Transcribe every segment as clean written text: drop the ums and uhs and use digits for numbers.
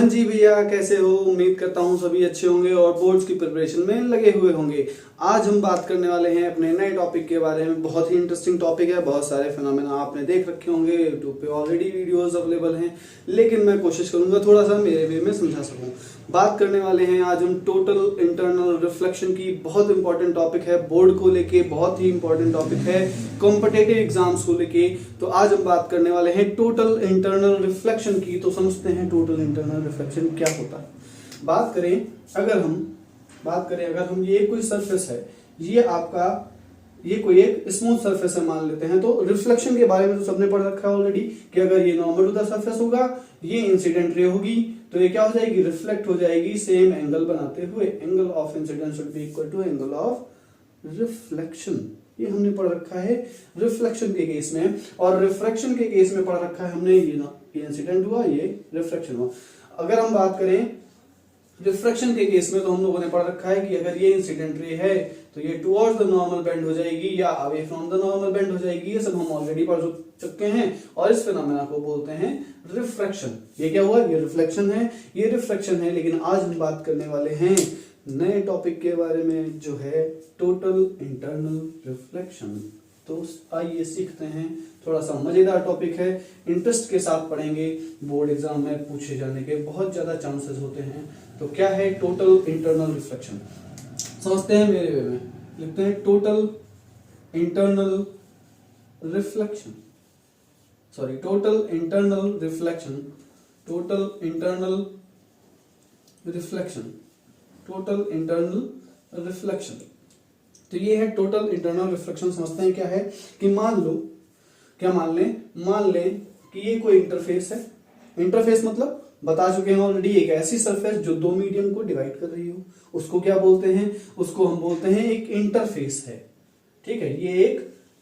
हाँ जी भैया, कैसे हो? उम्मीद करता हूँ सभी अच्छे होंगे और बोर्ड्स की प्रिपरेशन में लगे हुए होंगे। आज हम बात करने वाले हैं अपने नए टॉपिक के बारे में। बहुत ही इंटरेस्टिंग टॉपिक है। बहुत सारे फिनोमेना आपने देख रखे होंगे, यूट्यूब पे ऑलरेडी वीडियोस अवेलेबल हैं, लेकिन मैं कोशिश करूंगा थोड़ा सा मेरे वे में समझा सकूं। बात करने वाले हैं आज हम टोटल इंटरनल रिफ्लेक्शन की। बहुत इंपॉर्टेंट टॉपिक है, बोर्ड को लेके बहुत ही इंपॉर्टेंट टॉपिक है, कॉम्पिटिटिव एग्जाम्स को लेके। तो आज हम बात करने वाले हैं टोटल इंटरनल रिफ्लेक्शन की। तो समझते हैं टोटल इंटरनल रिफ्लेक्शन क्या होता है। बात करें अगर हम ये कोई सरफेस है, ये कोई एक स्मूथ सरफेस है मान लेते हैं, तो रिफ्लेक्शन के बारे में तो सबने पढ़ रखा है ऑलरेडी कि अगर ये नॉर्मल टू द सरफेस होगा, ये इंसिडेंट रे होगी, तो ये क्या हो जाएगी? रिफ्लेक्ट हो जाएगी सेम एंगल बनाते हुए। Angle of incidence should be equal to angle of reflection. ये हमने पढ़ रखा है रिफ्लेक्शन के केस में, और रिफ्रैक्शन के केस में पढ़ रखा है हमने ये इंसिडेंट हुआ, ये रिफ्लेक्शन हुआ। अगर हम बात करें रिफ्रैक्शन के केस में, तो हम लोगों ने पढ़ रखा है कि अगर ये इंसिडेंट रे है तो ये टुवर्ड्स द नॉर्मल बेंड हो जाएगी या away from the normal bend हो जाएगी। ये सब हम ऑलरेडी पढ़ चुके हैं और इस फिनोमेना को बोलते हैं रिफ्रैक्शन। ये क्या हुआ? ये रिफ्लेक्शन है, ये रिफ्रैक्शन है। लेकिन आज हम बात करने वाले हैं नए टॉपिक के बारे में, जो है टोटल इंटरनल रिफ्लेक्शन। तो आइए सीखते हैं। थोड़ा सा मजेदार टॉपिक है, इंटरेस्ट के साथ पढ़ेंगे। बोर्ड एग्जाम में पूछे जाने के बहुत ज्यादा चांसेस होते हैं। तो क्या है टोटल इंटरनल रिफ्लेक्शन? समझते हैं मेरे वे में। लिखते हैं total internal reflection, total internal reflection, total internal reflection, total internal reflection. तो ये है टोटल इंटरनल रिफ्लेक्शन। समझते हैं क्या है कि मान लें कि ये कोई इंटरफेस है। इंटरफेस मतलब बता चुके हैं ऑलरेडी, एक ऐसी सरफेस जो दो मीडियम को डिवाइड कर रही हो, उसको क्या बोलते हैं? उसको हम बोलते हैं एक इंटरफेस है। ठीक है, ये एक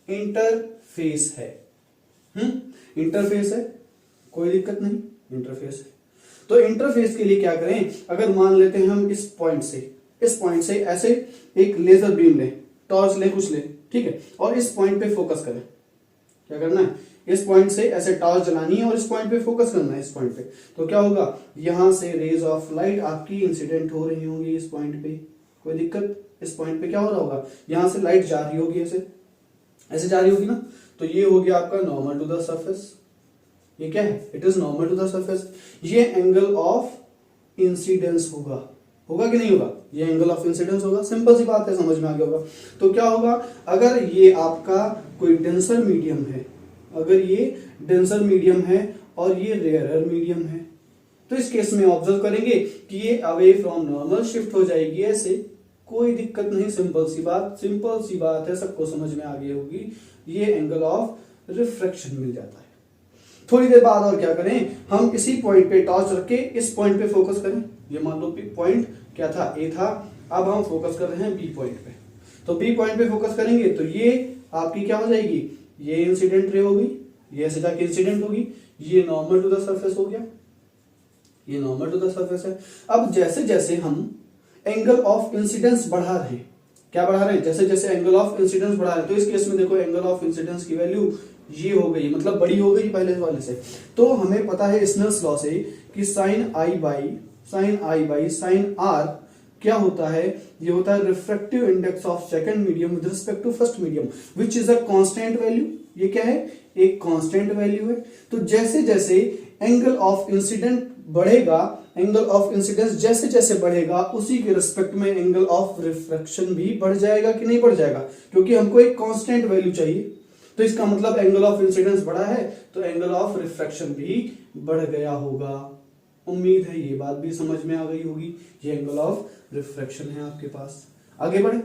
इंटरफेस है। इंटरफेस है, कोई दिक्कत नहीं, इंटरफेस है। तो इंटरफेस के लिए क्या करें? अगर मान लेते हैं हम इस पॉइंट से ऐसे एक लेजर बीम लें, टॉर्च लें, कुछ लें, ठीक है, और इस पॉइंट पे फोकस करें। क्या करना है? इस पॉइंट से ऐसे टॉर्च जलानी है और इस पॉइंट पे फोकस करना है, इस पॉइंट पे। तो क्या होगा? यहां से रेज ऑफ लाइट आपकी इंसिडेंट हो रही होंगी इस पॉइंट पे। कोई दिक्कत? इस पॉइंट पे क्या हो रहा होगा? यहां से लाइट जा रही होगी, ऐसे जा रही होगी ना। तो ये हो गया आपका नॉर्मल टू द सरफेस। ये क्या है? It is normal to the surface. ये एंगल ऑफ इंसिडेंस होगा कि नहीं होगा? ये एंगल ऑफ इंसिडेंस होगा। सिंपल सी बात है, समझ में आ गया होगा। तो क्या होगा? अगर ये आपका कोई डेंसर मीडियम है, और ये रेयरर मीडियम है, तो इस केस में ऑब्जर्व करेंगे कि ये अवे फ्रॉम नॉर्मल शिफ्ट हो जाएगी ऐसे। कोई दिक्कत नहीं, सिंपल सी बात है, सबको समझ में आ गई होगी। ये एंगल ऑफ रिफ्रैक्शन मिल जाता है। थोड़ी देर बाद और क्या करें? हम इसी पॉइंट पे टॉर्च रख के इस पॉइंट पे फोकस करें। ये मान लो पॉइंट क्या था? ए था। अब हम फोकस कर रहे हैं बी पॉइंट पे। तो बी पॉइंट पे फोकस करेंगे तो ये आपकी क्या हो जाएगी? ये इंसिडेंट रे होगी, ये ऐसे जाके इंसिडेंट होगी। ये नॉर्मल टू द सरफेस हो गया, ये नॉर्मल टू द सरफेस है। अब जैसे जैसे हम एंगल ऑफ इंसिडेंस बढ़ा रहे हैं, क्या बढ़ा रहे हैं? जैसे जैसे एंगल ऑफ इंसिडेंस बढ़ा रहे हैं, तो इस केस में देखो एंगल ऑफ इंसिडेंस की वैल्यू ये हो गई, मतलब बड़ी हो गई पहले वाले से। तो हमें पता है स्नेल्स लॉ से कि sine i by sine r क्या होता है? ये होता है refractive index of second medium with respect to first medium, which is a constant value. ये क्या है? एक कांस्टेंट वैल्यू है। तो जैसे जैसे एंगल ऑफ इंसिडेंट बढ़ेगा, एंगल ऑफ इंसिडेंस जैसे जैसे बढ़ेगा, उसी के रिस्पेक्ट में एंगल ऑफ रिफ्रैक्शन भी बढ़ जाएगा कि नहीं बढ़ जाएगा? क्योंकि हमको एक कांस्टेंट वैल्यू चाहिए। तो इसका मतलब एंगल ऑफ इंसिडेंस बढ़ा है तो एंगल ऑफ रिफ्रैक्शन भी बढ़ गया होगा। उम्मीद है ये बात भी समझ में आ गई होगी। ये एंगल ऑफ रिफ्रैक्शन है आपके पास। आगे बढ़े,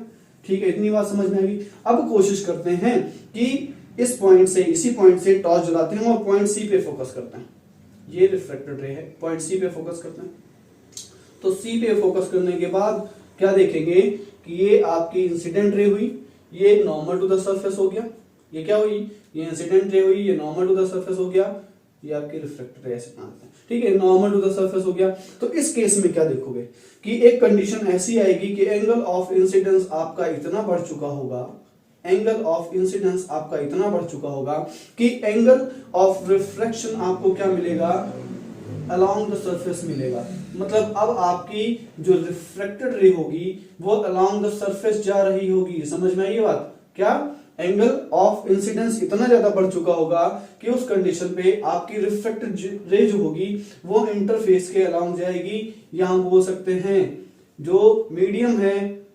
ठीक है, इतनी बात समझ में आ गई। अब कोशिश करते हैं कि इसी पॉइंट से टॉर्च जलाते हैं और पॉइंट सी पे फोकस करते हैं। ये रिफ्रैक्टेड रे है, पॉइंट सी पे फोकस करते हैं। तो सी पे फोकस करने के बाद क्या देखेंगे कि ये आपकी इंसिडेंट रे हुई, ये नॉर्मल टू द सरफेस हो गया। ये क्या हुई? ये इंसिडेंट रे हुई, ये नॉर्मल टू द सरफेस हो गया। ये आपकी रिफ्लेक्टेड रे ऐसे मानते हैं, ठीक है, नॉर्मल टू द सरफेस हो गया। तो इस केस में क्या देखोगे कि एक कंडीशन ऐसी आएगी कि एंगल ऑफ इंसिडेंस आपका इतना बढ़ चुका होगा कि एंगल ऑफ रिफ्रैक्शन आपको क्या मिलेगा? अलोंग द सरफेस मिलेगा। मतलब अब आपकी जो रिफ्रैक्टेड रे होगी वो अलोंग द सरफेस जा रही होगी। समझ में आई ये बात? क्या एंगल ऑफ इंसिडेंस इतना ज्यादा बढ़ चुका होगा कि उस कंडीशन पे आपकी रिफ्रैक्टेड रे जो होगी वो इंटरफेस के अलोंग जाएगी, या हम बोल सकते हैं जो मीडियम है,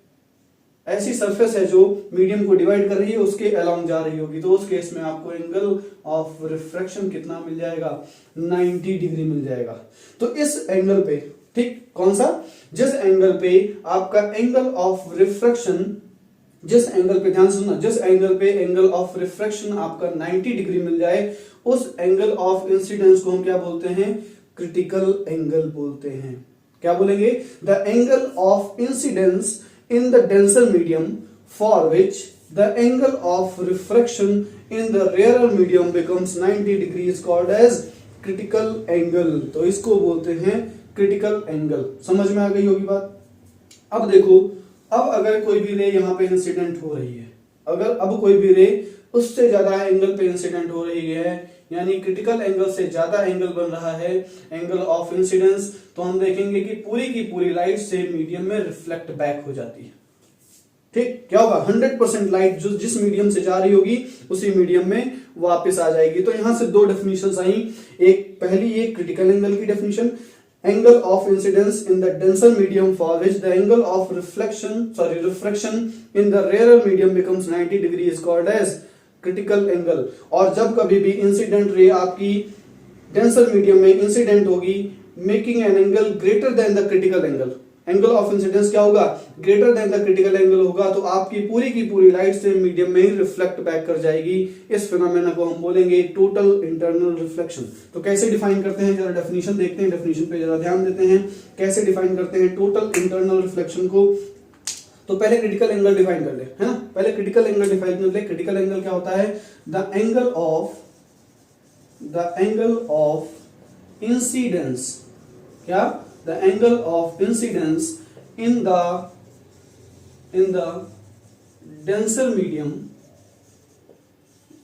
ऐसी सरफेस है जो मीडियम को डिवाइड कर रही है उसके अलोंग जा रही होगी। तो उस केस में आपको एंगल ऑफ रिफ्रैक्शन कितना मिल जाएगा? 90 डिग्री मिल जाएगा। तो इस एंगल पे, ठीक, कौन सा? जिस एंगल पे आपका एंगल ऑफ रिफ्रैक्शन, जिस एंगल पे, ध्यान सुनना, जिस एंगल पे एंगल ऑफ रिफ्रैक्शन आपका 90 डिग्री मिल जाए उस एंगल ऑफ इंसिडेंस को हम क्या बोलते हैं? क्रिटिकल एंगल बोलते हैं। क्या बोलेंगे? The angle of incidence in the denser medium for which the angle of refraction in the rarer medium becomes 90 degrees called as critical angle। तो इसको बोलते हैं critical angle। समझ में आ गई होगी बात? अब देखो, अब अगर कोई भी रे यहाँ पे इंसिडेंट हो रही है, अगर अब कोई भी रे उससे ज्यादा एंगल पे इंसिडेंट हो रही है, यानी क्रिटिकल एंगल से ज्यादा एंगल बन रहा है एंगल ऑफ इंसिडेंस, तो हम देखेंगे कि पूरी की पूरी लाइट से मीडियम में रिफ्लेक्ट बैक हो जाती है। ठीक, क्या होगा? 100% लाइट जो जिस मीडियम से जा रही होगी उसी मीडियम में वापस आ जाएगी। तो यहां से दो डेफिनेशंस आई। एक पहली ये क्रिटिकल एंगल की definition, angle of incidence in the denser medium for which the angle of refraction in the rare medium becomes 90 degree is called as critical angle. और जब कभी भी इंसिडेंट रे आपकी डेंसर मीडियम में incident होगी making an angle greater than the critical angle, angle of incidence क्या होगा? Greater than the critical angle होगा, तो आपकी पूरी की पूरी लाइट से मीडियम में ही रिफ्लेक्ट बैक कर जाएगी। इस फिनोमेना को हम बोलेंगे टोटल इंटरनल रिफ्लेक्शन। तो कैसे डिफाइन करते हैं? जरा डेफिनेशन देखते हैं, डेफिनेशन पे जरा ध्यान देते हैं, कैसे डिफाइन करते हैं टोटल इंटरनल रिफ्लेक्शन को। तो पहले क्रिटिकल एंगल डिफाइन कर ले, है ना? पहले क्रिटिकल एंगल डिफाइन कर ले। क्रिटिकल एंगल क्या होता है? द एंगल ऑफ इंसिडेंस, क्या? The angle of incidence in the denser medium,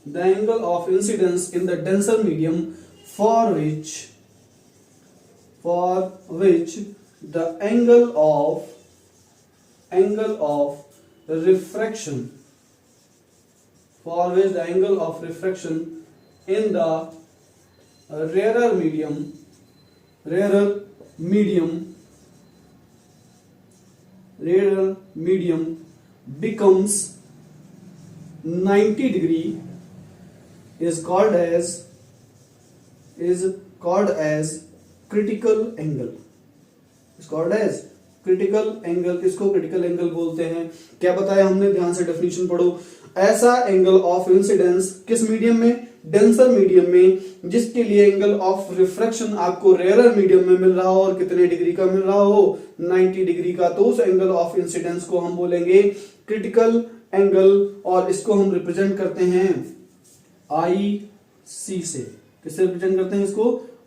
the angle of incidence in the denser medium for which the angle of refraction, for which the angle of refraction in the rarer medium becomes 90 degree is called as critical angle, is called as critical angle। इसको critical angle बोलते हैं। क्या बताया हमने? ध्यान से definition पढ़ो। ऐसा एंगल ऑफ इंसिडेंस किस मीडियम में? डेंसर मीडियम में, जिसके लिए एंगल ऑफ रिफ्रैक्शन आपको रेयर मीडियम में मिल रहा हो, और कितने डिग्री का मिल रहा हो? 90 डिग्री का। तो उस एंगल ऑफ इंसिडेंस को हम बोलेंगे क्रिटिकल एंगल, और इसको हम रिप्रेजेंट करते हैं IC से। किससे रिप्रेजेंट करते हैं इसको?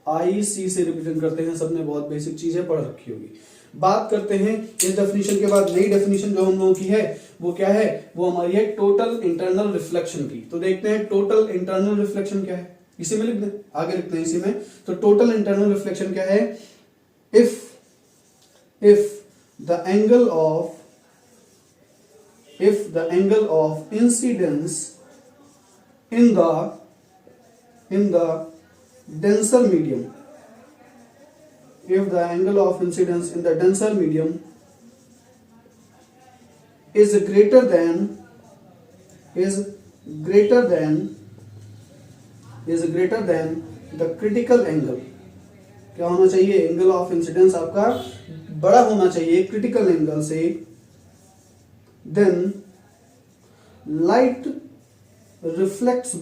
IC से रिप्रेजेंट करते हैं। सबने बहुत बेसिक चीजें पढ़ रखी होगी। बात करते हैं इस डेफिनेशन के बाद नई डेफिनेशन जो हम लोगों की है वो क्या है? वो हमारी है टोटल इंटरनल रिफ्लेक्शन की। तो देखते हैं टोटल इंटरनल रिफ्लेक्शन क्या है। इसी में लिख दें, आगे लिखते हैं इसी में। तो टोटल इंटरनल रिफ्लेक्शन क्या है? if the angle of incidence in the denser medium, if the angle of incidence in the denser medium is greater than the critical angle, क्या होना चाहिए? एंगल ऑफ इंसिडेंस आपका बड़ा होना चाहिए क्रिटिकल एंगल से। Then light reflects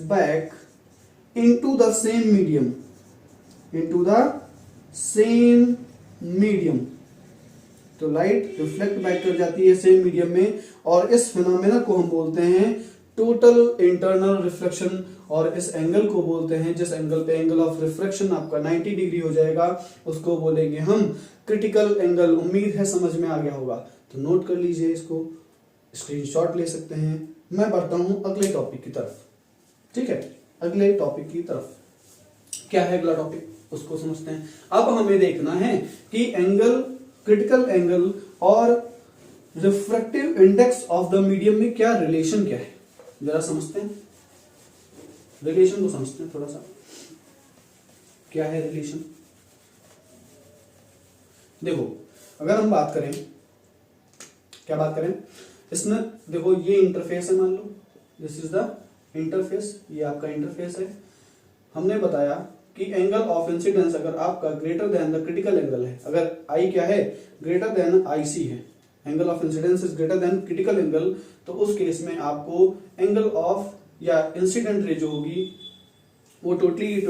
back into the same medium, तो light reflect back कर जाती है सेम मीडियम में, और इस फिनोमेना को हम बोलते हैं टोटल इंटरनल रिफ्लेक्शन। और इस एंगल को बोलते हैं, जिस एंगल पे एंगल ऑफ रिफ्रैक्शन आपका 90 डिग्री हो जाएगा, उसको बोलेंगे हम क्रिटिकल एंगल। उम्मीद है समझ में आ गया होगा। तो नोट कर लीजिए, इसको स्क्रीनशॉट ले सकते हैं। मैं बढ़ता हूं अगले टॉपिक की तरफ। ठीक है, अगले टॉपिक की तरफ। क्या है अगला टॉपिक उसको समझते हैं। अब हमें देखना है कि एंगल, क्रिटिकल एंगल और refractive index of the medium में क्या रिलेशन क्या है, जरा समझते हैं। रिलेशन को समझते हैं थोड़ा सा, क्या है रिलेशन। देखो अगर हम बात करें, क्या बात करें, इसमें देखो ये इंटरफेस है, मान लो दिस इज द इंटरफेस, ये आपका इंटरफेस है। हमने बताया कि एंगल ऑफ इंसिडेंस अगर आपका greater than the critical angle है, अगर आई क्या है, ग्रेटर देन आई सी है, angle of incidence is greater than critical angle, तो उस केस में आपको एंगल ऑफ या इंसिडेंट रे जो होगी वो टोटली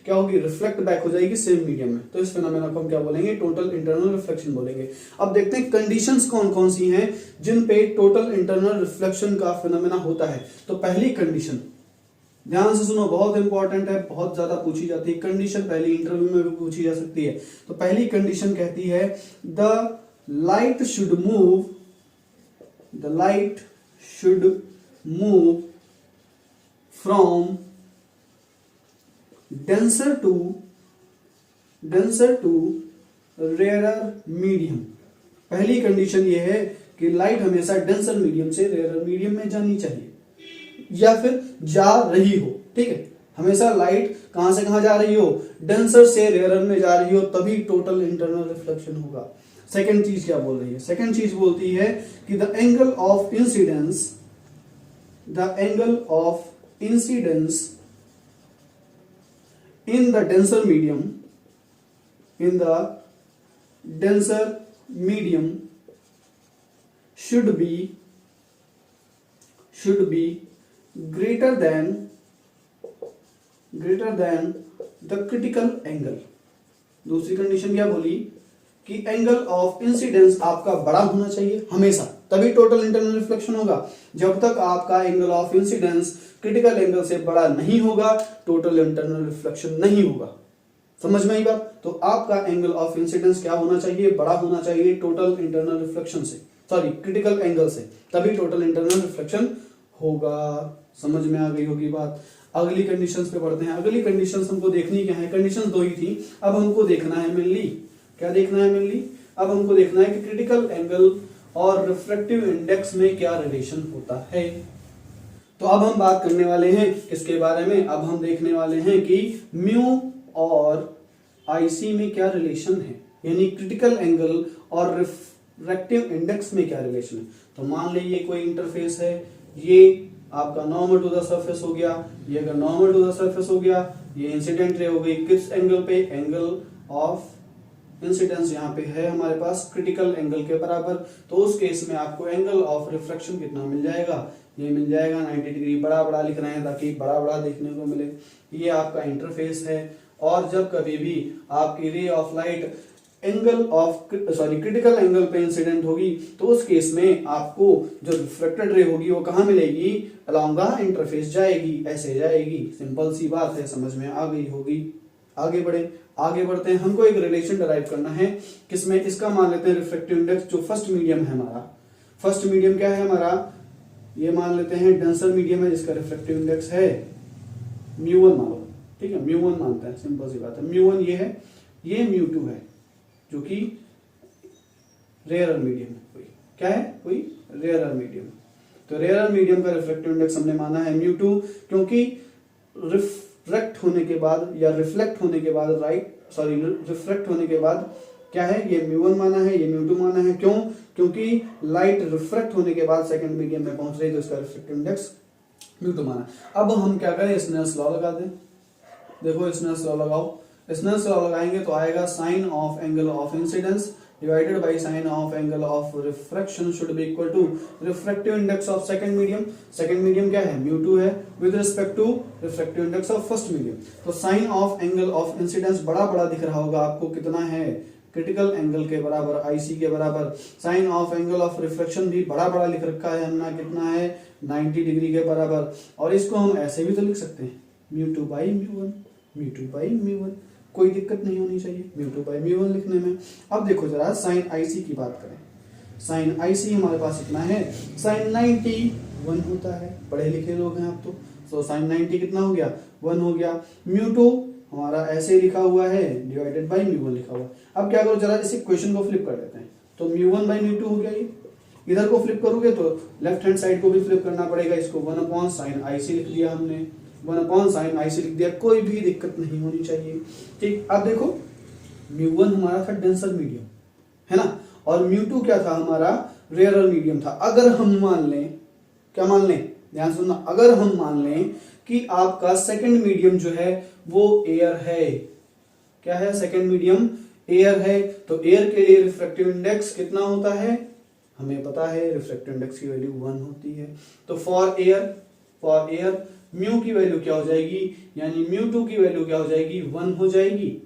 क्या होगी, रिफ्लेक्ट बैक हो जाएगी सेम मीडियम में। तो इस फिनोमेना को हम क्या बोलेंगे, टोटल इंटरनल रिफ्लेक्शन बोलेंगे। अब देखते हैं कंडीशंस कौन कौन सी हैं जिन पे टोटल इंटरनल रिफ्लेक्शन का फिनोमेना होता है। तो पहली कंडीशन, ध्यान से सुनो, बहुत इंपॉर्टेंट है, बहुत ज्यादा पूछी जाती है कंडीशन, पहली इंटरव्यू में भी पूछी जा सकती है। तो पहली कंडीशन कहती है the light should move from denser to rarer medium। पहली कंडीशन ये है कि लाइट हमेशा डेंसर मीडियम से रेयर मीडियम में जानी चाहिए या फिर जा रही हो, ठीक है। हमेशा लाइट कहां से कहां जा रही हो, डेंसर से रेयर में जा रही हो, तभी टोटल इंटरनल रिफ्लेक्शन होगा। सेकंड चीज क्या बोल रही है, सेकंड चीज बोलती है कि the angle of incidence in the denser medium should be greater than the critical angle। दूसरी कंडीशन क्या बोली कि एंगल ऑफ इंसिडेंस आपका बड़ा होना चाहिए हमेशा, तभी टोटल इंटरनल रिफ्लेक्शन होगा। जब तक आपका angle of incidence critical angle से बड़ा नहीं होगा, टोटल इंटरनल रिफ्लेक्शन नहीं होगा। समझ में आई बात। तो आपका एंगल ऑफ इंसिडेंस क्या होना चाहिए, बड़ा होना चाहिए टोटल इंटरनल रिफ्लेक्शन से, सॉरी क्रिटिकल एंगल से, तभी टोटल इंटरनल रिफ्लेक्शन होगा। समझ में आ गई होगी बात। अगली कंडीशंस पे पढ़ते हैं। अगली कंडीशंस हमको देखनी क्या है, कंडीशंस दो ही थी, अब हमको देखना है मेनली, क्या देखना है मेनली, अब हमको देखना है कि क्रिटिकल एंगल और रिफ्रैक्टिव इंडेक्स में क्या रिलेशन होता है। तो अब हम बात करने वाले हैं किसके बारे में, अब हम देखने वाले हैं कि म्यू और आईसी में क्या रिलेशन है, यानी क्रिटिकल एंगल और रिफ्रैक्टिव इंडेक्स में क्या रिलेशन है। तो मान लीजिए कोई इंटरफेस है, ये आपका नॉर्मल टू द सरफेस हो गया, ये अगर नॉर्मल टू द सरफेस हो गया, ये इंसिडेंट रे हो गई किस एंगल पे, एंगल ऑफ इंसिडेंस यहाँ पे है हमारे पास क्रिटिकल एंगल के बराबर। तो उस केस में आपको एंगल ऑफ रिफ्रैक्शन कितना मिल जाएगा, ये मिल जाएगा 90 डिग्री। बड़ा बड़ा लिख रहे हैं ताकि बड़ा बड़ा देखने को मिले। ये आपका इंटरफेस है, और जब कभी भी आपकी रे of light angle of critical angle पे इंसिडेंट होगी, तो उस केस में आपको जो रिफ्लेक्टेड रे होगी वो कहाँ मिलेगी, अलोंग द इंटरफेस जाएगी, ऐसे जाएगी। सिंपल सी बात है, समझ में आ गई होगी। आगे बढ़ते हैं। हमको एक रिलेशन डिराइव करना है, किसमें, इसका मान लेते हैं रिफ्रैक्टिव इंडेक्स, जो फर्स्ट मीडियम है हमारा। फर्स्ट मीडियम क्या है हमारा, ये मान लेते हैं डेंसर मीडियम है, जिसका रिफ्रैक्टिव इंडेक्स है μ1 मान लो, ठीक है, μ1 मानते हैं, सिंपल सी बात है। μ1 ये है, ये μ2 है, जो कि रेयर मीडियम है, कोई क्या है, कोई रेयर मीडियम। तो रेयर मीडियम का रिफ्रैक्टिव इंडेक्स हमने माना है μ2, क्योंकि रिफ्रैक्ट होने के बाद या रिफ्लेक्ट होने के बाद रिफ्रैक्ट होने के बाद क्या है, ये μ1 माना है, ये μ2 माना है। क्यों, क्योंकि लाइट रिफ्रैक्ट होने के बाद सेकंड मीडियम में पहुंच रही है, तो इसका रिफ्रैक्टिव इंडेक्स μ2 माना। अब हम क्या करें, स्नेल्स लॉ लगा दें। देखो स्नेल्स लॉ लगाओ, स्नेल्स लॉ लगाएंगे तो आएगा sine of angle of incidence divided by sine of angle of refraction should be equal to refractive index of second medium. Second medium क्या है, μ2 है, with respect to refractive index of first medium. तो sine of angle of incidence बड़ा बड़ा दिख रहा होगा आपको, कितना है, क्रिटिकल एंगल के बराबर, आईसी के बराबर। Sine of angle of reflection भी बड़ा बड़ा लिख रखा है हमने, कितना है, 90 डिग्री के बराबर। और इसको हम ऐसे भी तो लिख सकते हैं, μ2 बाई μ1, कोई दिक्कत नहीं होनी चाहिए μ2 बाई μ1 लिखने में। अब देखो जरा साइन आईसी की बात करें। साइन आईसी हमारे पास इतना है, साइन 91 होता है, पढ़े लिखे लोग हैं आप तो साइन 90 कितना हो गया 1 हो गया। μ2 हमारा ऐसे लिखा हुआ है डिवाइडेड बाई μ1 लिखा हुआ है। अब क्या करो जरा इस इक्वेशन को फ्लिप कर देते हैं, तो μ1 बाई μ2 हो गया। ये इधर को फ्लिप करोगे तो लेफ्ट हैंड साइड को भी फ्लिप करना पड़ेगा, इसको 1 अपॉन साइन IC लिख दिया हमने, 1 अपॉन साइन IC लिख दिया, कोई भी दिक्कत नहीं होनी चाहिए। ठीक, अब देखो μ1 हमारा था डेंसर मीडियम है ना, और μ2 क्या था हमारा रेयरर मीडियम था। अगर हम मान लें, क्या मान लें, ध्यान सुनना, अगर हम मान लें कि आपका सेकंड मीडियम जो है वो एयर है, क्या है, सेकंड मीडियम एयर है, तो एयर के लिए रिफ्रैक्टिव इंडेक्स कितना होता है, हमें पता है रिफ्रैक्टिव इंडेक्स की वैल्यू 1 होती है। तो फॉर एयर म्यू की वैल्यू क्या हो जाएगी, यानी μ2 की वैल्यू क्या हो जाएगी 1 हो जाएगी,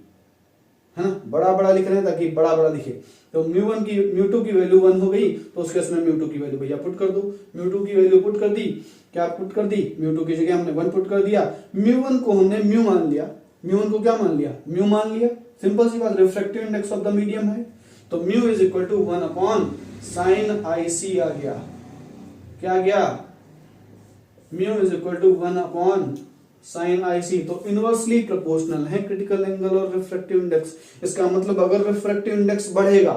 है ना, बड़ा बड़ा लिख रहे हैं ताकि बड़ा बड़ा दिखे। तो μ2 की वैल्यू 1 हो गई, तो उसके इसमें μ2 की वैल्यू भैया पुट कर दो, μ2 की वैल्यू पुट कर दी, क्या पुट कर दी, μ2 की जगह हमने 1 पुट कर दिया, μ1 को हमने म्यू मान लिया, μ1 को क्या मान लिया, म्यू मान लिया, सिंपल सी बात, refractive index of the medium है, तो mu is equal to 1 upon sine IC आ गया, क्या आ गया, mu is equal to 1 upon sine IC। तो इनवर्सली प्रोपोर्शनल है क्रिटिकल एंगल और रिफ्रैक्टिव इंडेक्स। इसका मतलब अगर रिफ्रैक्टिव इंडेक्स बढ़ेगा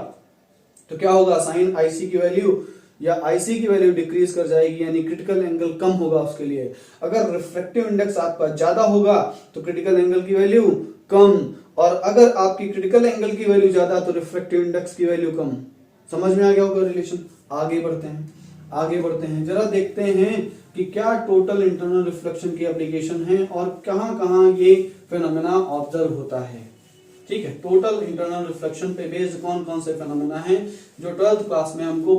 तो क्या होगा, साइन IC की वैल्यू या IC की वैल्यू डिक्रीज कर जाएगी, यानी क्रिटिकल एंगल कम होगा उसके लिए। अगर रिफ्रैक्टिव इंडेक्स आपका ज्यादा होगा तो क्रिटिकल एंगल की वैल्यू कम, और अगर आपकी क्रिटिकल एंगल की वैल्यू ज्यादा तो रिफ्रैक्टिव इंडेक्स की वैल्यू कम। समझ में आ गया होगा रिलेशन। आगे बढ़ते हैं, जरा देखते हैं कि क्या टोटल इंटरनल रिफ्लेक्शन की एप्लीकेशन है और कहां कहां ये फेनोमेना ऑब्जर्व होता है। ठीक है, टोटल इंटरनल रिफ्लेक्शन पे बेस्ड कौन कौन से फेनोमेना हैं जो 12th क्लास में हमको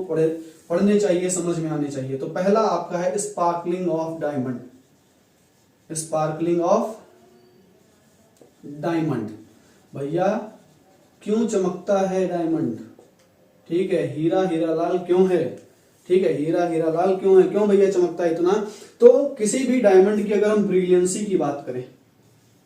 पढ़ने चाहिए, समझ में आने चाहिए। तो पहला आपका है sparkling of diamond. Sparkling of diamond, भैया क्यों चमकता है डायमंड, ठीक है, हीरा हीरा लाल क्यों है, ठीक है, हीरा हीरा लाल क्यों है, क्यों भैया चमकता है इतना। तो किसी भी डायमंड की अगर हम ब्रिलियंसी की बात करें,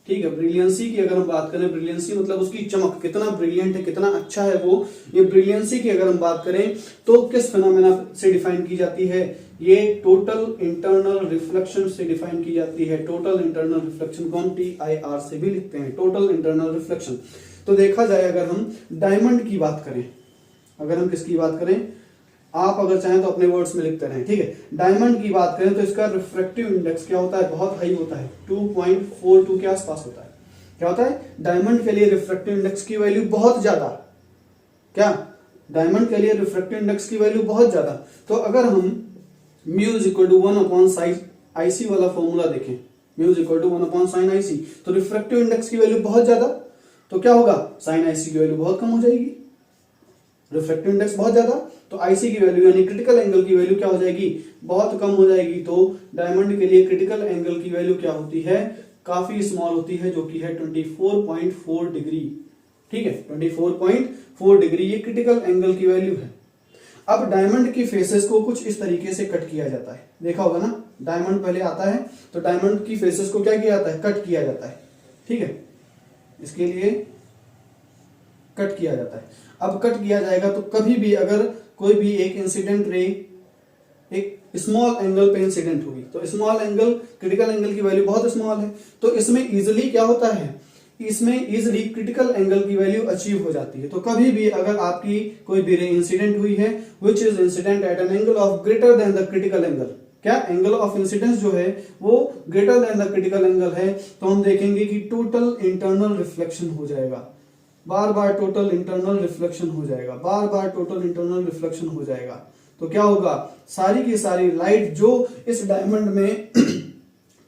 ठीक है, ब्रिलियंसी की अगर हम बात करें, ब्रिलियंसी मतलब उसकी चमक, कितना ब्रिलियंट है, कितना अच्छा है वो, ये ब्रिलियंसी की अगर हम बात करें तो किस फेनोमेना से डिफाइन की जाती है, ये टोटल इंटरनल रिफ्लेक्शन से डिफाइन की जाती है। टोटल इंटरनल रिफ्लेक्शन कौन, TIR से भी लिखते हैं, टोटल इंटरनल रिफ्लेक्शन। तो देखा जाए अगर हम डायमंड की बात करें, अगर हम किसकी बात करें, आप अगर चाहें तो अपने वर्ड्स में लिखते रहें, ठीक है। डायमंड की बात करें तो इसका रिफ्रैक्टिव इंडेक्स क्या होता है, बहुत हाई होता है, 2.42 के आसपास होता है। क्या होता है, डायमंड के लिए रिफ्रैक्टिव इंडेक्स की वैल्यू बहुत ज्यादा, क्या, डायमंड के लिए रिफ्रैक्टिव इंडेक्स की वैल्यू बहुत ज्यादा। तो अगर हम mu is equal to 1 upon sine IC वाला फॉर्मूला देखें, mu is equal to 1 upon sine IC, तो रिफ्रैक्टिव इंडेक्स की वैल्यू बहुत ज्यादा, तो क्या होगा, साइन IC की वैल्यू बहुत कम हो जाएगी। रिफ्रैक्टिव इंडेक्स बहुत ज्यादा तो IC की वैल्यू यानी क्रिटिकल एंगल की वैल्यू क्या हो जाएगी, बहुत कम हो जाएगी। तो डायमंड के लिए क्रिटिकल एंगल की वैल्यू क्या होती है, काफी स्मॉल होती है, जो कि है 24.4 डिग्री, ठीक है, 24.4 डिग्री ये क्रिटिकल एंगल की वैल्यू है। अब डायमंड की फेसेस को कुछ इस तरीके से कट किया जाता है, देखा होगा ना, डायमंड पहले आता है तो डायमंड की फेसेस को क्या किया जाता है, कट किया जाता है, ठीक है, इसके लिए कट किया जाता है। अब कट किया जाएगा तो कभी भी अगर कोई भी एक इंसिडेंट रे एक स्मॉल एंगल पे इंसिडेंट होगी तो स्मॉल एंगल क्रिटिकल एंगल की वैल्यू बहुत स्मॉल है, तो इसमें इजिली क्या होता है, इसमें इजिली क्रिटिकल एंगल की वैल्यू अचीव हो जाती है। तो कभी भी अगर आपकी कोई भी रे इंसिडेंट हुई है which is incident at an angle of greater than the critical angle, क्या एंगल ऑफ इंसिडेंस जो है वो greater than the critical angle है, तो हम देखेंगे कि टोटल इंटरनल रिफ्लेक्शन हो जाएगा, बार बार टोटल इंटरनल रिफ्लेक्शन हो जाएगा, बार बार टोटल इंटरनल रिफ्लेक्शन हो जाएगा। तो क्या होगा, सारी की सारी लाइट जो इस डायमंड में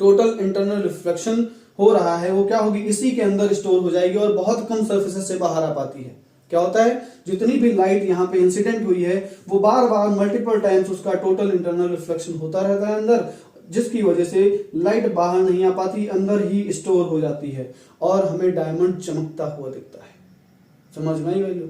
टोटल इंटरनल रिफ्लेक्शन हो रहा है वो क्या होगी, इसी के अंदर स्टोर हो जाएगी और बहुत कम सर्फेसेस से बाहर आ पाती है। क्या होता है, जितनी भी लाइट यहाँ पे इंसिडेंट हुई है वो बार बार मल्टीपल टाइम्स उसका टोटल इंटरनल रिफ्लेक्शन होता रहता है अंदर, जिसकी वजह से लाइट बाहर नहीं आ पाती, अंदर ही स्टोर हो जाती है और हमें डायमंड चमकता हुआ दिखता है। समझ में आई वैल्यू,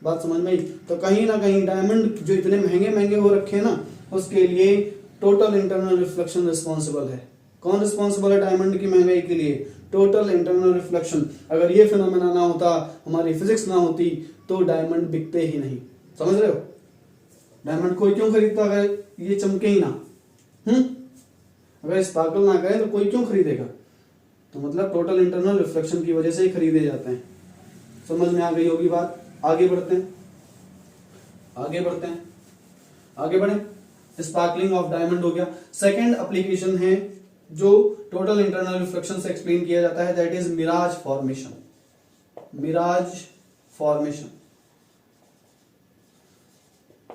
बात समझ में आई। तो कहीं ना कहीं डायमंड जो इतने महंगे महंगे हो रखे हैं ना, उसके लिए टोटल इंटरनल रिफ्लेक्शन रिस्पॉन्सिबल है। कौन रिस्पॉन्सिबल है डायमंड की महंगाई के लिए, टोटल इंटरनल रिफ्लेक्शन। अगर ये फिनोमेना ना होता, हमारी फिजिक्स ना होती, तो डायमंड बिकते ही नहीं। समझ रहे हो, डायमंड कोई क्यों खरीदता अगर ये चमके ही ना। अगर स्पार्कल ना करे तो कोई क्यों खरीदेगा? तो मतलब टोटल इंटरनल रिफ्लेक्शन की वजह से ही खरीदे जाते हैं। समझ में आ गई होगी बात। आगे बढ़ते हैं, आगे बढ़ते हैं, आगे बढ़े। स्पार्कलिंग ऑफ डायमंड हो गया। सेकंड एप्लीकेशन है जो टोटल इंटरनल रिफ्लेक्शन से एक्सप्लेन किया जाता है, that is mirage formation. Mirage formation,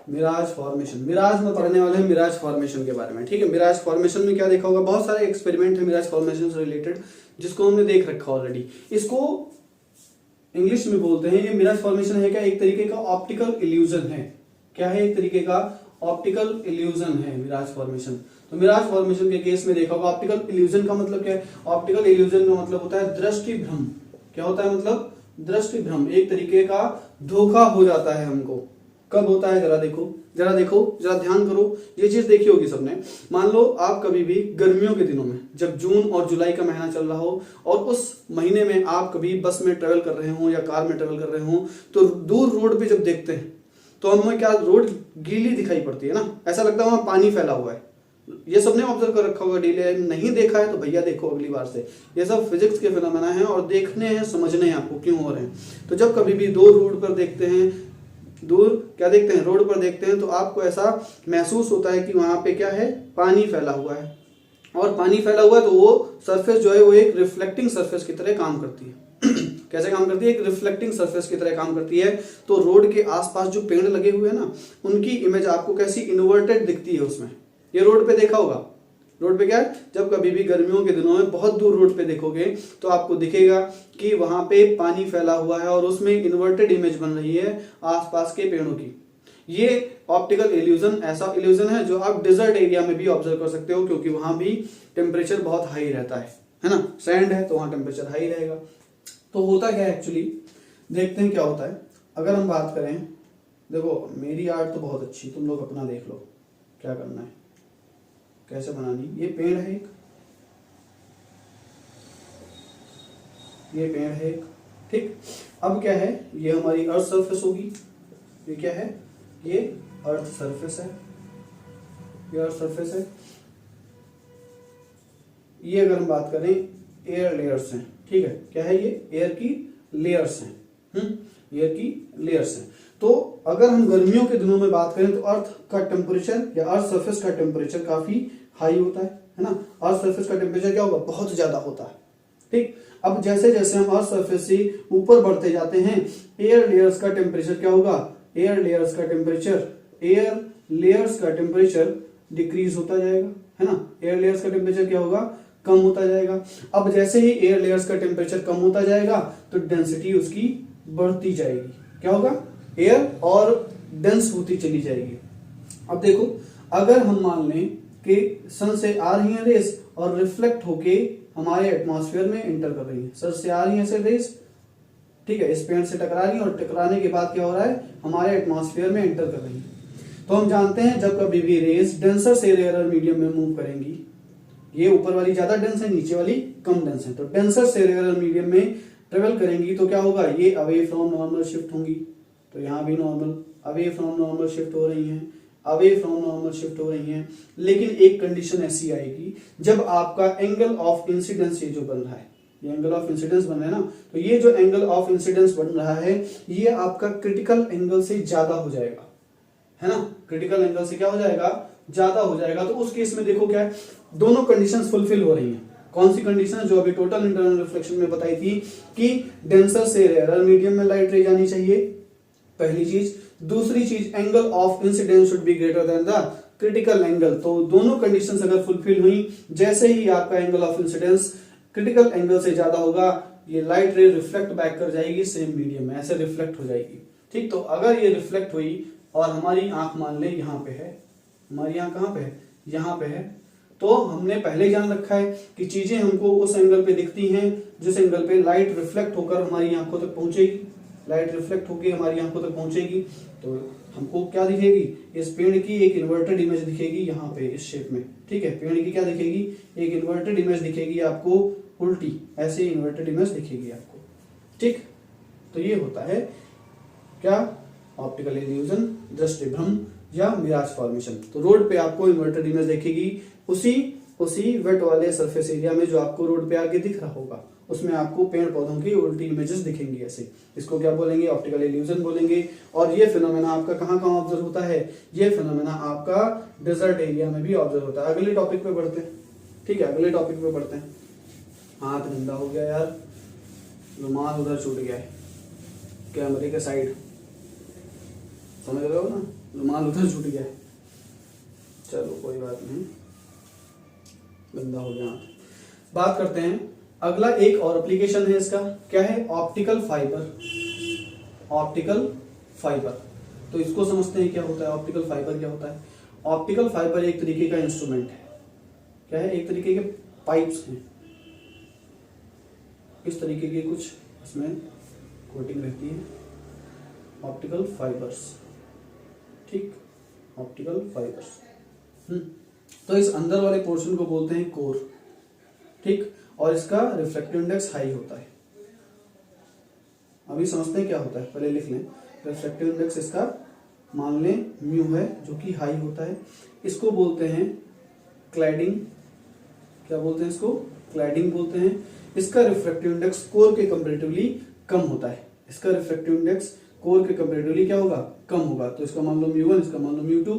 mirage formation, mirage में पढ़ने वाले हैं मिराज फॉर्मेशन के बारे में। ठीक है, मिराज फॉर्मेशन में क्या देखा होगा, बहुत सारे एक्सपेरिमेंट है मिराज फॉर्मेशन से रिलेटेड जिसको हमने देख रखा ऑलरेडी। इसको इंग्लिश में बोलते हैं, ये मिराज फॉर्मेशन है क्या, एक तरीके का ऑप्टिकल इल्यूजन है। क्या है? एक तरीके का ऑप्टिकल इल्यूजन है मिराज फॉर्मेशन। तो मिराज फॉर्मेशन के केस में देखा होगा, ऑप्टिकल इल्यूजन का मतलब क्या है? ऑप्टिकल इल्यूजन का मतलब होता है दृष्टि भ्रम। क्या होता है? मतलब दृष्टि भ्रम, एक तरीके का धोखा हो जाता है हमको। कब होता है? जरा देखो, जरा देखो, जरा ध्यान करो। ये चीज देखी होगी सबने। मान लो आप कभी भी गर्मियों के दिनों में, जब जून और जुलाई का महीना चल रहा हो और उस महीने में आप कभी बस में ट्रेवल कर रहे हो या कार में ट्रेवल कर रहे हो, तो दूर रोड पे जब देखते हैं तो हमें क्या, रोड गीली दिखाई पड़ती है ना, ऐसा लगता है वहां पानी फैला हुआ है। ये सबने ऑब्जर्व कर रखा होगा डेली। नहीं देखा है तो भैया देखो अगली बार से। ये सब फिजिक्स के फिनोमेना है और देखने हैं, समझने हैं आपको क्यों हो रहे हैं। तो जब कभी भी दूर रोड पर देखते हैं, दूर क्या देखते हैं, रोड पर देखते हैं, तो आपको ऐसा महसूस होता है कि वहां पे क्या है, पानी फैला हुआ है। और पानी फैला हुआ है तो वो सरफेस जो है वो एक रिफ्लेक्टिंग सरफेस की तरह काम करती है। कैसे काम करती है? एक रिफ्लेक्टिंग सरफेस की तरह काम करती है। तो रोड के आसपास जो पेड़ लगे हुए हैं ना, उनकी इमेज आपको कैसी, इन्वर्टेड दिखती है उसमें। ये रोड पे देखा होगा। रोड पे क्या है, जब कभी भी गर्मियों के दिनों में बहुत दूर रोड पे देखोगे तो आपको दिखेगा कि वहां पे पानी फैला हुआ है और उसमें इन्वर्टेड इमेज बन रही है आसपास के पेड़ों की। ये ऑप्टिकल इल्यूजन ऐसा इल्यूजन है जो आप डेजर्ट एरिया में भी ऑब्जर्व कर सकते हो, क्योंकि वहां भी टेम्परेचर बहुत हाई रहता है ना, सैंड है तो वहां टेम्परेचर हाई रहेगा। तो होता क्या है एक्चुअली, देखते हैं क्या होता है। अगर हम बात करें, देखो मेरी आर्ट तो बहुत अच्छी, तुम लोग अपना देख लो क्या करना है, कैसे बनानी। ये पेड़ है एक, ये पेड़ है एक, ठीक। अब क्या है, ये हमारी अर्थ सरफेस होगी। ये क्या है, ये अर्थ सरफेस है, ये अर्थ सरफेस है। ये अगर हम बात करें एयर लेयर्स हैं, ठीक है। क्या है ये, एयर की लेयर्स हैं, एयर की लेयर्स हैं। तो अगर हम गर्मियों के दिनों में बात करें तो अर्थ का टेम्परेचर या अर्थ सरफेस का टेम्परेचर काफी हाई होता है ना। अर्थ सरफेस का टेम्परेचर क्या होगा, बहुत ज्यादा होता है, ठीक। अब जैसे जैसे हम अर्थ सरफेस से ऊपर बढ़ते जाते हैं, एयर लेयर्स का टेम्परेचर क्या होगा, एयर लेयर्स का टेम्परेचर डिक्रीज होता जाएगा, है ना। एयर लेयर्स का टेम्परेचर क्या होगा, कम होता जाएगा। अब जैसे ही एयर लेयर्स का टेम्परेचर कम होता जाएगा तो डेंसिटी उसकी बढ़ती जाएगी। क्या होगा, एयर और डेंस होती चली जाएगी। अब देखो, अगर हम मान लें कि सन से आ रही है रेस और रिफ्लेक्ट होके हमारे एटमॉस्फेयर में एंटर कर रही है, सन से आ रही है ऐसे रेस, ठीक है, इस पेड़ से टकरा रही है और टकराने के बाद क्या हो रहा है, हमारे एटमॉस्फेयर में एंटर कर रही है। तो हम जानते हैं जब कभी भी रेस डेंसर से रेयरर मीडियम में मूव करेंगी, ये ऊपर वाली ज्यादा डेंस है, नीचे वाली कम डेंस है, तो डेंसर से रेयरर मीडियम में ट्रेवल करेंगी तो क्या होगा, ये अवे फ्रॉम नॉर्मल शिफ्ट होंगी। तो यहाँ भी normal, away from normal shift हो रही हैं, अवे फ्रॉम नॉर्मल शिफ्ट हो रही हैं। लेकिन एक कंडीशन ऐसी आएगी जब आपका एंगल ऑफ इंसिडेंस ये जो बन रहा है, ये एंगल ऑफ इंसिडेंस बन रहा है ना, तो ये जो एंगल ऑफ इंसिडेंस बन रहा है ये आपका क्रिटिकल एंगल से ज्यादा हो जाएगा, है ना। क्रिटिकल एंगल से क्या हो जाएगा, ज्यादा हो जाएगा। तो उस केस में देखो क्या है, दोनों कंडीशंस फुलफिल हो रही हैं। कौन सी कंडीशन, जो अभी टोटल इंटरनल रिफ्लेक्शन में बताई थी कि डेंसर से रेयरर मीडियम में लाइट रे जानी चाहिए, पहली चीज। दूसरी चीज, angle of incidence should be greater than the critical angle. तो दोनों कंडीशंस अगर फुलफिल हुई, जैसे ही आपका angle of incidence critical angle से ज्यादा होगा, ये लाइट रे रिफ्लेक्ट बैक कर जाएगी सेम मीडियम में, ऐसे रिफ्लेक्ट हो जाएगी, ठीक। तो अगर ये रिफ्लेक्ट हुई और हमारी आंख मान ले यहाँ पे है, हमारी आंख कहाँ पे है, यहाँ पे है, तो हमने पहले जान रखा है कि चीजें हमको उस एंगल पे दिखती हैं जिस एंगल पे लाइट रिफ्लेक्ट होकर हमारी आंखों तक पहुंचेगी, लाइट रिफ्लेक्ट होकर हमारी आंखों तक पहुंचेगी। तो हमको क्या दिखेगी, इस पेड़ की एक इन्वर्टेड इमेज दिखेगी यहाँ पे इस शेप में, ठीक है। पेड़ की क्या दिखेगी, एक इन्वर्टेड इमेज दिखेगी आपको, उल्टी ऐसे इन्वर्टेड इमेज दिखेगी आपको, ठीक। तो ये होता है क्या, ऑप्टिकल इल्यूजन, दृष्टि भ्रम या मिराज फॉर्मेशन। तो रोड पे आपको इन्वर्टेड इमेज दिखेगी, उसी उसी वेट वाले सरफेस एरिया में जो आपको रोड पे आगे दिख रहा होगा, उसमें आपको पेड़ पौधों की उल्टी इमेजेस दिखेंगी ऐसे। इसको क्या बोलेंगे? ऑप्टिकल इल्यूजन बोलेंगे। और ये फिनोमेना आपका कहाँ कहाँ ऑब्जर्व होता है? ये फिनोमेना आपका डेजर्ट एरिया में भी ऑब्जर्व होता है। अगले टॉपिक पे बढ़ते हैं, ठीक है, अगले टॉपिक पे बढ़ते हैं। हाथ गंदा हो गया यार, रुमाल उधर छूट गया है कैमरे के साइड, समझ रहे हो ना, रुमाल उधर छूट गया है। चलो कोई बात नहीं, गंदा हो गया हाथ। बात करते हैं, अगला एक और एप्लीकेशन है इसका, क्या है? Optical fibre. ऑप्टिकल फाइबर, तो इसको समझते हैं क्या होता है ऑप्टिकल फाइबर, क्या होता है? ऑप्टिकल फाइबर एक तरीके का इंस्ट्रूमेंट है। क्या है? एक तरीके के पाइप्स हैं, इस तरीके के कुछ इसमें कोटिंग रहती है, ऑप्टिकल फाइबर्स, ठीक, ऑप्टिकल फाइबर्स। तो इस अंदर वाले पोर्शन को बोलते हैं कोर, ठीक, और इसका रिफ्रैक्टिव इंडेक्स हाई होता है। अभी समझते हैं क्या होता है, पहले लिख लें। रिफ्रैक्टिव इंडेक्स इसका मान लें म्यू है, जो कि हाई होता है। इसको बोलते हैं क्लैडिंग। क्या बोलते हैं इसको? क्लैडिंग बोलते हैं। इसका रिफ्रैक्टिव इंडेक्स कोर के कंपैरेटिवली कम होता है। इसका रिफ्रैक्टिव इंडेक्स कोर के कंपैरेटिवली क्या होगा? कम होगा। तो इसका मान लो म्यू1, इसका मान लो म्यू2।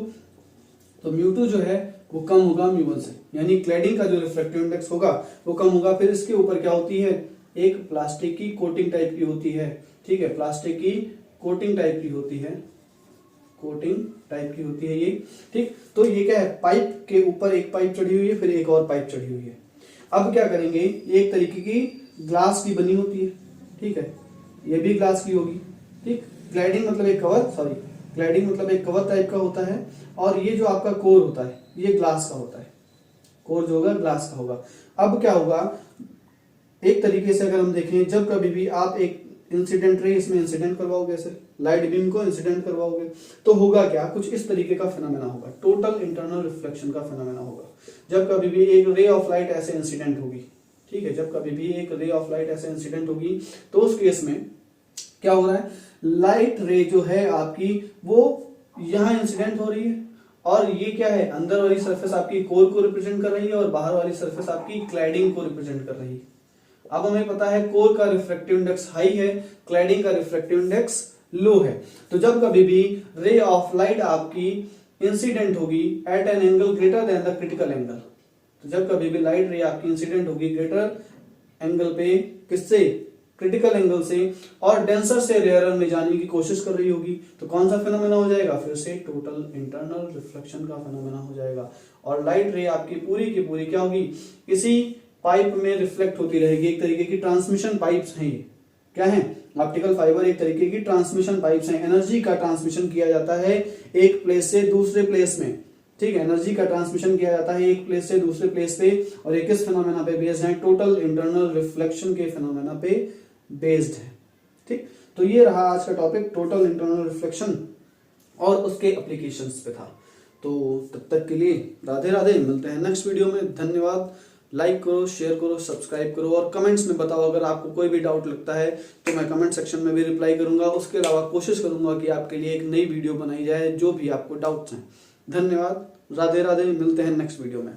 तो म्यू2 जो है वो कम होगा म्यू1 से, यानी क्लैडिंग का जो रिफ्रैक्टिव इंडेक्स होगा वो कम होगा। फिर इसके ऊपर क्या होती है? एक प्लास्टिक की कोटिंग टाइप की होती है, ठीक है, प्लास्टिक की कोटिंग टाइप की होती है, कोटिंग टाइप की होती है ये, ठीक। तो ये क्या है? पाइप के ऊपर एक पाइप चढ़ी हुई है, फिर एक और पाइप चढ़ी हुई है। अब क्या करेंगे? एक तरीके की ग्लास की बनी होती है, ठीक है, ये भी ग्लास की होगी, ठीक। क्लैडिंग मतलब एक कवर, सॉरी, क्लैडिंग मतलब एक कवर टाइप का होता है। और ये जो आपका कोर होता है ये ग्लास का होता है, कोर जो होगा ग्लास का होगा। अब क्या होगा? एक तरीके से अगर हम देखें, जब कभी भी आप एक इंसिडेंट रे इसमें इंसिडेंट करवाओगे, ऐसे लाइट बीम को इंसिडेंट करवाओगे, तो होगा क्या? कुछ इस तरीके का फिनोमेना होगा, टोटल इंटरनल रिफ्लेक्शन का फिनोमेना होगा। जब कभी भी एक रे ऑफ लाइट ऐसे इंसिडेंट होगी, ठीक है, जब कभी भी एक रे ऑफ लाइट ऐसे इंसिडेंट होगी, तो उस केस में क्या हो रहा है? लाइट रे जो है आपकी वो यहां इंसिडेंट हो रही है, और ये क्या है? अंदर वाली सरफेस आपकी कोर को रिप्रेजेंट कर रही है और बाहर वाली सरफेस आपकी क्लैडिंग को रिप्रेजेंट कर रही है। अब हमें पता है कोर का रिफ्रैक्टिव इंडेक्स हाई है, क्लैडिंग का रिफ्रैक्टिव इंडेक्स लो है। तो जब कभी भी रे ऑफ लाइट आपकी इंसिडेंट होगी at an angle greater than the critical angle, तो जब कभी भी लाइट रे आपकी इंसिडेंट होगी ग्रेटर एंगल पे, किससे? क्रिटिकल एंगल से, और डेंसर से रेयरर में जाने की कोशिश कर रही होगी, तो कौन सा फिनोमेना हो जाएगा? फिर से टोटल इंटरनल रिफ्लेक्शन का फिनोमेना हो जाएगा। और लाइट रे आपकी पूरी की पूरी क्या होगी? किसी पाइप में रिफ्लेक्ट होती रहेगी। एक तरीके की ट्रांसमिशन पाइप्स हैं ये। क्या है? ऑप्टिकल फाइबर एक तरीके की ट्रांसमिशन पाइप्स हैं। एनर्जी का ट्रांसमिशन किया जाता है एक प्लेस से दूसरे प्लेस में, ठीक है, एनर्जी का ट्रांसमिशन किया जाता है एक प्लेस से दूसरे प्लेस पे। और ये किस फिनोमेना पे बेस्ड है? टोटल इंटरनल रिफ्लेक्शन के फिनोमेना पे बेस्ड है, ठीक। तो ये रहा आज का टॉपिक, टोटल इंटरनल रिफ्लेक्शन और उसके एप्लीकेशंस पे था। तो तब तक के लिए राधे राधे, मिलते हैं नेक्स्ट वीडियो में। धन्यवाद। लाइक करो, शेयर करो, सब्सक्राइब करो, और कमेंट्स में बताओ अगर आपको कोई भी डाउट लगता है तो मैं कमेंट सेक्शन में भी रिप्लाई करूंगा। उसके अलावा कोशिश करूंगा कि आपके लिए एक नई वीडियो बनाई जाए जो भी आपको डाउट्स हैं। धन्यवाद, राधे राधे, मिलते हैं नेक्स्ट वीडियो में।